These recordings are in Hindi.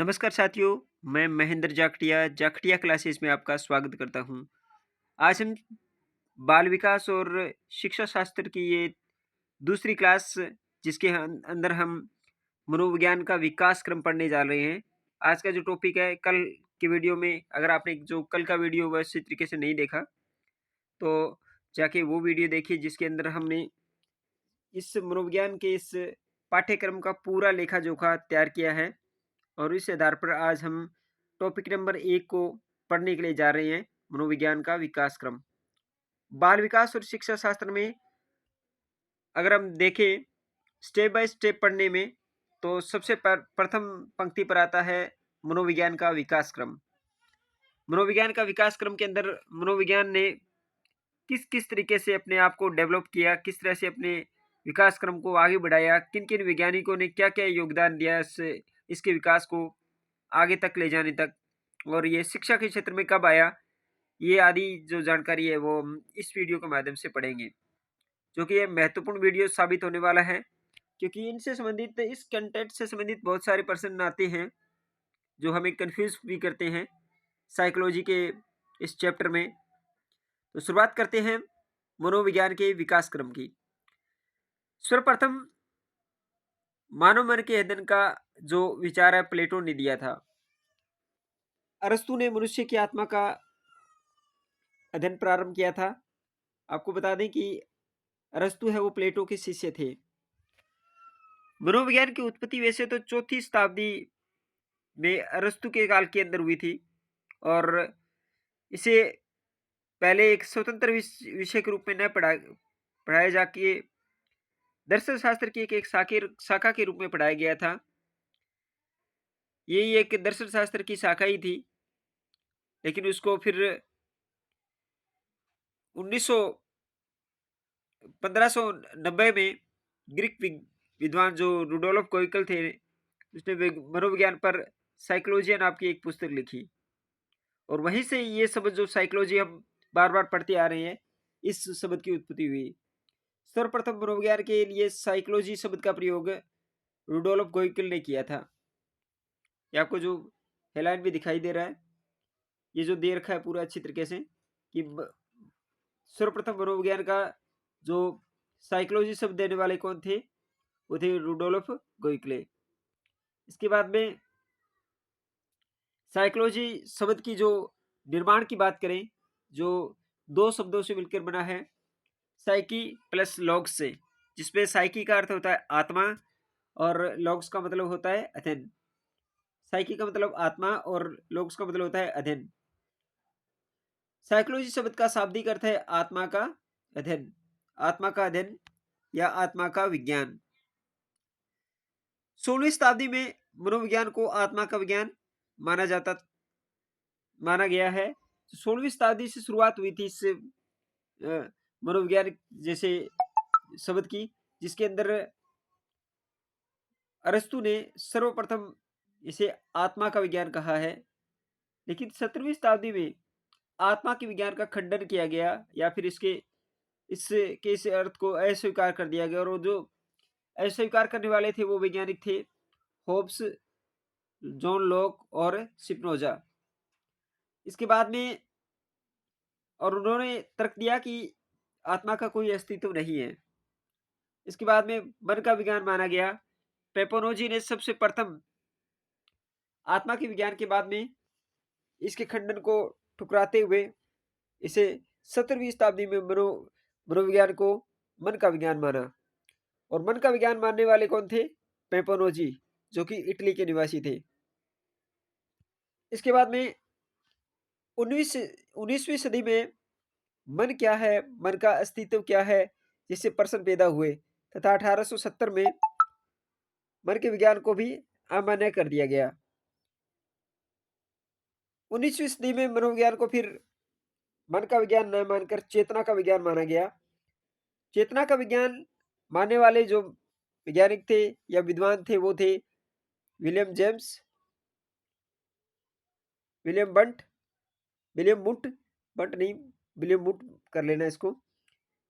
नमस्कार साथियों, मैं महेंद्र जाखटिया जाखटिया क्लासेस में आपका स्वागत करता हूँ। आज हम बाल विकास और शिक्षा शास्त्र की ये दूसरी क्लास जिसके अंदर हम मनोविज्ञान का विकास क्रम पढ़ने जा रहे हैं। आज का जो टॉपिक है, कल की वीडियो में अगर आपने जो कल का वीडियो वैसे तरीके से नहीं देखा तो जाके वो वीडियो देखिए, जिसके अंदर हमने इस मनोविज्ञान के इस पाठ्यक्रम का पूरा लेखा जोखा तैयार किया है। और इस आधार पर आज हम टॉपिक नंबर 1 को पढ़ने के लिए जा रहे हैं, मनोविज्ञान का विकास क्रम। बाल विकास और शिक्षा शास्त्र में अगर हम देखें स्टेप बाय स्टेप पढ़ने में, तो सबसे प्रथम पंक्ति पर आता है मनोविज्ञान का विकास क्रम। मनोविज्ञान का विकास क्रम के अंदर मनोविज्ञान ने किस किस तरीके से अपने आप को डेवलप किया, किस तरह से अपने विकास क्रम को आगे बढ़ाया, किन किन वैज्ञानिकों ने क्या क्या योगदान दिया इसके विकास को आगे तक ले जाने तक, और ये शिक्षा के क्षेत्र में कब आया, ये आदि जो जानकारी है वो हम इस वीडियो के माध्यम से पढ़ेंगे। जो कि ये महत्वपूर्ण वीडियो साबित होने वाला है, क्योंकि इनसे संबंधित इस कंटेंट से संबंधित बहुत सारे प्रश्न आते हैं जो हमें कंफ्यूज भी करते हैं साइकोलॉजी के इस चैप्टर में। तो शुरुआत करते हैं मनोविज्ञान के विकास क्रम की। सर्वप्रथम मानव मन के अध्ययन का जो विचार है प्लेटो ने दिया था। अरस्तु ने मनुष्य की आत्मा का अध्ययन प्रारंभ किया था। आपको बता दें कि अरस्तु है वो प्लेटो के शिष्य थे। मनोविज्ञान की उत्पत्ति वैसे तो चौथी शताब्दी में अरस्तु के काल के अंदर हुई थी, और इसे पहले एक स्वतंत्र विषय के रूप में न पढ़ाया जाके दर्शन शास्त्र की एक शाखा के रूप में पढ़ाया गया था। यही एक दर्शन शास्त्र की शाखा ही थी, लेकिन उसको फिर 1590 में ग्रीक विद्वान जो रुडोल्फ कोइकल थे, उसने मनोविज्ञान पर साइकोलॉजी नाम की एक पुस्तक लिखी, और वहीं से ये शब्द जो साइकोलॉजी हम बार बार पढ़ते आ रहे हैं, इस शब्द की उत्पत्ति हुई। सर्वप्रथम मनोविज्ञान के लिए साइकोलॉजी शब्द का प्रयोग रुडोल्फ गोइकल ने किया था। ये आपको जो हेडलाइन भी दिखाई दे रहा है, ये जो दे रखा है पूरा अच्छी तरीके से कि सर्वप्रथम मनोविज्ञान का जो साइकोलॉजी शब्द देने वाले कौन थे, वो थे रुडोल्फ गोइकले। इसके बाद में साइकोलॉजी शब्द की जो निर्माण की बात करें, जो दो शब्दों से मिलकर बना है, साइकी प्लस लॉग्स से, जिसमें साइकी का अर्थ होता है आत्मा और लॉग्स का मतलब होता है अध्ययन। साइकी का मतलब आत्मा और लॉग्स का मतलब होता है अध्ययन। साइकोलॉजी शब्द का शाब्दिक अर्थ है आत्मा का अध्ययन, आत्मा का अध्ययन या आत्मा का विज्ञान। 16वीं शताब्दी में मनोविज्ञान को आत्मा का विज्ञान माना गया है। 16वीं शताब्दी से शुरुआत हुई थी इस मनोविज्ञान जैसे शब्द की, जिसके अंदर अरस्तु ने सर्वप्रथम इसे आत्मा का विज्ञान कहा है। लेकिन 17वीं शताब्दी में आत्मा के विज्ञान का खंडन किया गया, या फिर इस अर्थ को अस्वीकार कर दिया गया, और वो जो अस्वीकार करने वाले थे वो वैज्ञानिक थे होब्स, जॉन लॉक और स्पिनोजा। इसके बाद में और उन्होंने तर्क दिया कि आत्मा का कोई अस्तित्व नहीं है। इसके बाद में मन का विज्ञान माना गया। पेपोनोजी ने सबसे प्रथम आत्मा के विज्ञान के बाद में इसके खंडन को ठुकराते हुए इसे 17वीं शताब्दी में मनोविज्ञान को मन का विज्ञान माना। और मन का विज्ञान मानने वाले कौन थे? पेपोनोजी, जो कि इटली के निवासी थे। इसके बाद में 19वीं सदी में मन क्या है, मन का अस्तित्व क्या है, जिससे प्रश्न पैदा हुए, तथा 1870 में मन के विज्ञान को भी अमान्य कर दिया गया। 19वीं सदी में मनोविज्ञान को फिर मन का विज्ञान न मानकर चेतना का विज्ञान माना गया। चेतना का विज्ञान मानने वाले जो वैज्ञानिक थे या विद्वान थे, वो थे विलियम जेम्स, विलियम बंट, विलियम मुट, बंट नहीं, विलियम मुट कर लेना इसको,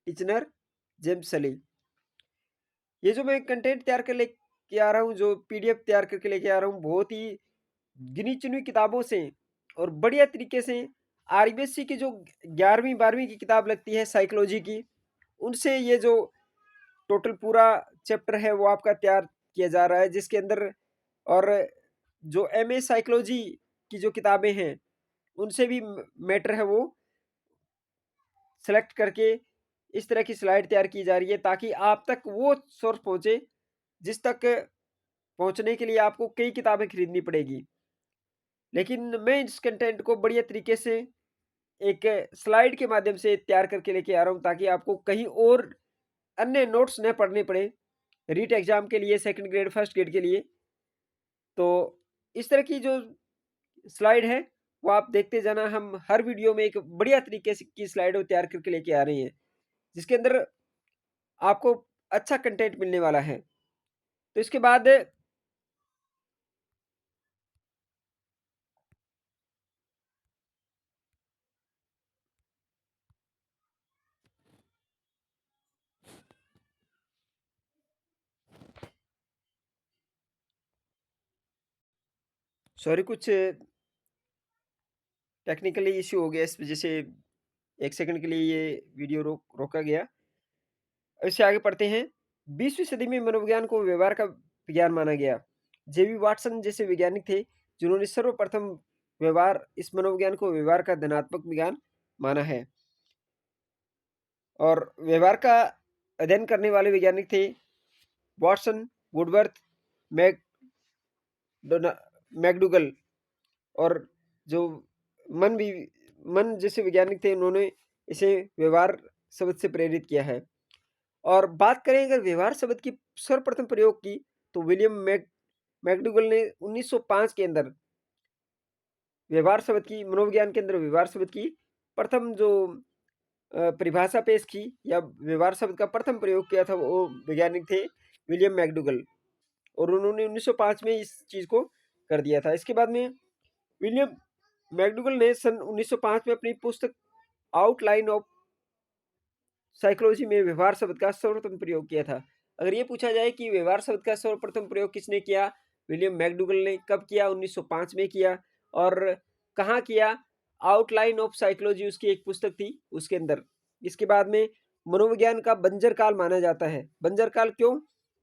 टिचनर, जेम्स सली। ये जो मैं कंटेंट तैयार कर लेके आ रहा हूँ, जो पीडीएफ तैयार करके लेके आ रहा हूँ, बहुत ही गिनी-चुनी किताबों से और बढ़िया तरीके से आरबीएससी की जो 11वीं-12वीं की किताब लगती है साइकोलॉजी की, उनसे ये जो टोटल पूरा चैप्टर है वो आपका तैयार किया जा रहा है, जिसके अंदर और जो एमए साइकोलॉजी की जो किताबें हैं, उनसे भी मैटर है वो सेलेक्ट करके इस तरह की स्लाइड तैयार की जा रही है, ताकि आप तक वो सोर्स पहुंचे जिस तक पहुंचने के लिए आपको कई किताबें खरीदनी पड़ेगी। लेकिन मैं इस कंटेंट को बढ़िया तरीके से एक स्लाइड के माध्यम से तैयार करके लेके आ रहा हूँ, ताकि आपको कहीं और अन्य नोट्स न पढ़ने पड़े रीट एग्जाम के लिए, सेकंड ग्रेड, फर्स्ट ग्रेड के लिए। तो इस तरह की जो स्लाइड है वो आप देखते जाना। हम हर वीडियो में एक बढ़िया तरीके से की स्लाइड तैयार करके लेके आ रहे हैं, जिसके अंदर आपको अच्छा कंटेंट मिलने वाला है। तो इसके बाद सॉरी, कुछ टेक्निकली इश्यू हो गया, इस वजह से 1 सेकंड के लिए ये वीडियो रोका गया। इससे आगे पढ़ते हैं। 20वीं सदी में मनोविज्ञान को व्यवहार का विज्ञान माना गया। जेबी वाटसन जैसे वैज्ञानिक थे जिन्होंने सर्वप्रथम व्यवहार इस मनोविज्ञान को व्यवहार का धनात्मक विज्ञान माना है। और व्यवहार का अध्ययन करने वाले वैज्ञानिक थे वाटसन, वुडवर्थ, मैकडूगल। और जो मन भी मन जैसे वैज्ञानिक थे, उन्होंने इसे व्यवहार शब्द से प्रेरित किया है। और बात करें अगर व्यवहार शब्द की सर्वप्रथम प्रयोग की, तो विलियम मैकडूगल ने 1905 के अंदर व्यवहार शब्द की, मनोविज्ञान के अंदर व्यवहार शब्द की प्रथम जो परिभाषा पेश की या व्यवहार शब्द का प्रथम प्रयोग किया था, वो वैज्ञानिक थे विलियम मैकडूगल। और उन्होंने 1905 में इस चीज को कर दिया था। इसके बाद में विलियम मैकडूगल ने सन 1905 में अपनी पुस्तक आउटलाइन ऑफ साइकोलॉजी में व्यवहार शब्द का सर्वप्रथम प्रयोग किया था। अगर ये पूछा जाए कि व्यवहार शब्द का सर्वप्रथम प्रयोग किसने किया, विलियम मैकडूगल ने। कब किया? 1905 में किया। और कहाँ किया? आउटलाइन ऑफ साइकोलॉजी उसकी एक पुस्तक थी, उसके अंदर। इसके बाद में मनोविज्ञान का बंजर काल माना जाता है। बंजर काल क्यों?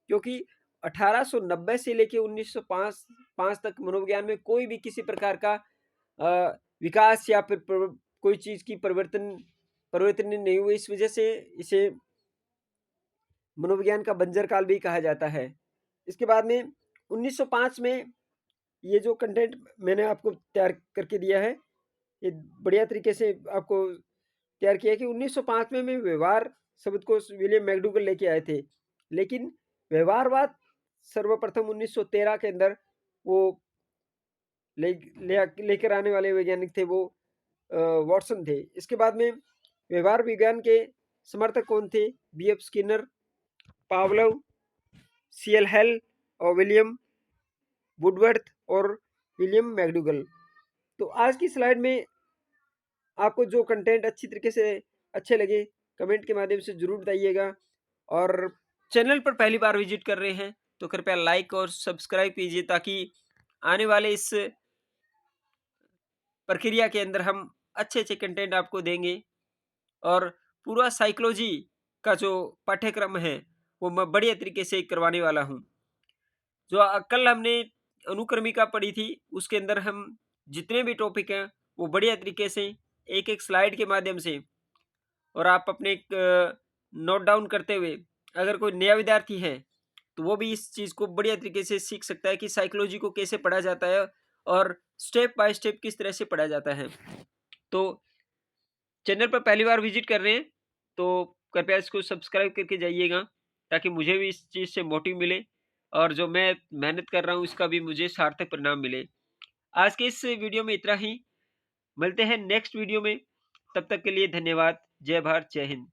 क्योंकि 1890 से लेके 1905 तक मनोविज्ञान में कोई भी किसी प्रकार का विकास या फिर कोई चीज की परिवर्तन नहीं हुए। इस वजह से इसे मनोविज्ञान का बंजर काल भी कहा जाता है। इसके बाद में 1905 में ये जो कंटेंट मैंने आपको तैयार करके दिया है, ये बढ़िया तरीके से आपको तैयार किया है कि 1905 में व्यवहार शब्द को विलियम मैकडूगल लेके आए थे। लेकिन व्यवहारवाद सर्वप्रथम 1913 के अंदर वो लेकर आने वाले वैज्ञानिक थे, वो वॉटसन थे। इसके बाद में व्यवहार विज्ञान के समर्थक कौन थे? BF. Skinner, Pavlov, CL. Hello और विलियम वुडवर्थ और विलियम मैकडूगल। तो आज की स्लाइड में आपको जो कंटेंट अच्छी तरीके से अच्छे लगे, कमेंट के माध्यम से जरूर बताइएगा। और चैनल पर पहली बार विजिट कर रहे हैं तो कृपया लाइक और सब्सक्राइब कीजिए, ताकि आने वाले इस प्रक्रिया के अंदर हम अच्छे अच्छे कंटेंट आपको देंगे। और पूरा साइकोलॉजी का जो पाठ्यक्रम है वो मैं बढ़िया तरीके से करवाने वाला हूँ। जो कल हमने अनुक्रमिका पढ़ी थी, उसके अंदर हम जितने भी टॉपिक हैं वो बढ़िया तरीके से एक एक स्लाइड के माध्यम से, और आप अपने नोट डाउन करते हुए, अगर कोई नया विद्यार्थी है तो वो भी इस चीज़ को बढ़िया तरीके से सीख सकता है कि साइकोलॉजी को कैसे पढ़ा जाता है और स्टेप बाय स्टेप किस तरह से पढ़ा जाता है। तो चैनल पर पहली बार विजिट कर रहे हैं तो कृपया इसको सब्सक्राइब करके जाइएगा, ताकि मुझे भी इस चीज़ से मोटिव मिले और जो मैं मेहनत कर रहा हूँ इसका भी मुझे सार्थक परिणाम मिले। आज के इस वीडियो में इतना ही। मिलते हैं नेक्स्ट वीडियो में। तब तक के लिए धन्यवाद। जय भारत, जय हिंद।